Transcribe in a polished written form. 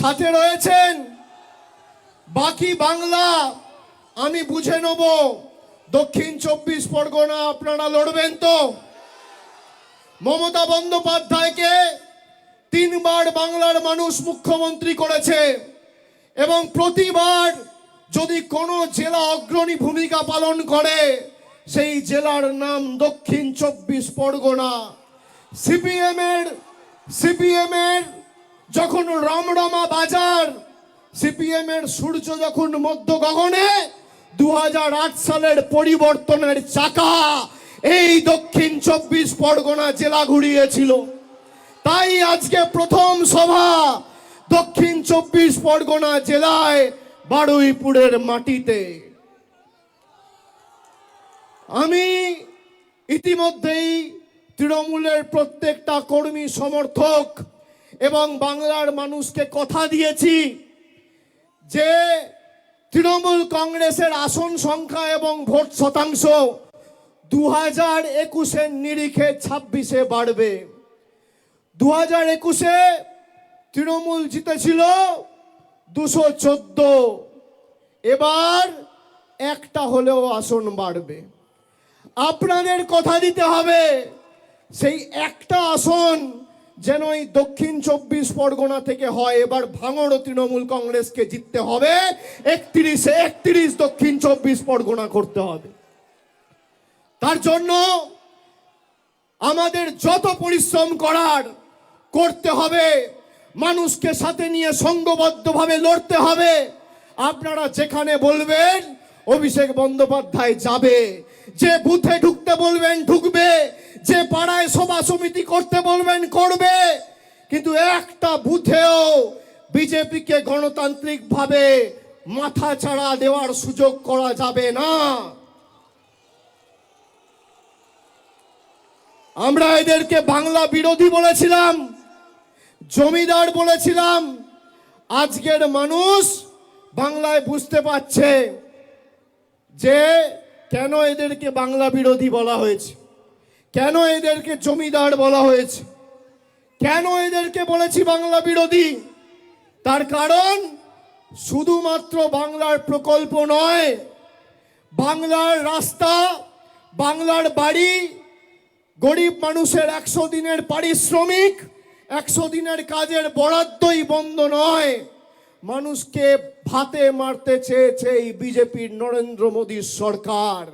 সাথে রয়েছেন। বাকি বাংলা আমি বুঝে নেব। দক্ষিণ 24 পরগনা আপনারা লড়বেন তো? মমতা বন্দ্যোপাধ্যায়কে 3 বার বাংলার মানুষ মুখ্যমন্ত্রী করেছে এবং প্রতিবার যদি কোনো জেলা অগ্রণী ভূমিকা পালন করে সেই জেলার নাম দক্ষিণ 24 পরগনা। সিপিএম এর যখন রমরমা বাজার, সিপিএম এর সূর্য যখন মধ্য গগনে, 2008 সালের পরিবর্তনের চাকা এই দক্ষিণ 24 পরগনা জেলা ঘুরিয়েছিল। তাই আজকে প্রথম সভা দক্ষিণ 24 পরগনা জেলায় বারুইপুরের মাটিতে। আমি ইতিমধ্যেই তৃণমূলের প্রত্যেকটা কর্মী সমর্থক এবং বাংলার মানুষকে কথা দিয়েছি যে তৃণমূল কংগ্রেসের আসন সংখ্যা এবং ভোট শতাংশ 2021-এর নিরিখে 26-এ বাড়বে। 2021-এ তৃণমূল জিতেছিল 214, এবার একটা হলেও আসন বাড়বে। আপনাদের কথা দিতে হবে সেই একটা আসন যেন এই দক্ষিণ 24 পরগনা থেকে হয়। এবার ভাঙড় তৃণমূল কংগ্রেসকে জিততে হবে, 31-এ 31 দক্ষিণ 24 পরগনা করতে হবে। তার জন্য আমাদের যত পরিশ্রম করার করতে হবে, মানুষকে সাথে নিয়ে সংঘবদ্ধভাবে লড়তে হবে। আপনারা যেখানে বলবেন অভিষেক বন্দ্যোপাধ্যায় যাবে, যে বুথে ঢুকতে বলবেন ঢুকবে, যে পাড়ায় সভা সমিতি করতে বলবেন করবে, কিন্তু একটা বুথেও বিজেপিকে গণতান্ত্রিকভাবে মাথা চাড়া দেওয়ার সুযোগ করা যাবে না। আমরা এদেরকে বাংলা বিরোধী বলেছিলাম, জমিদার বলেছিলাম। আজকের মানুষ বাংলায় বুঝতে পারছে যে কেন এদেরকে বাংলা বিরোধী বলা হয়েছে, কেন এদেরকে জমিদার বলা হয়েছে, কেন এদেরকে বলেছি বাংলা বিরোধী। তার কারণ শুধুমাত্র বাংলার প্রকল্প নয়, বাংলার রাস্তা, বাংলার বাড়ি, গরিব মানুষের 100 দিনের পারিশ্রমিক, 100 দিনের কাজের বরাদ্দই বন্ধ নয়। মানুষকে ভাতে মারতে চেয়েছে এই বিজেপির নরেন্দ্র মোদীর সরকার।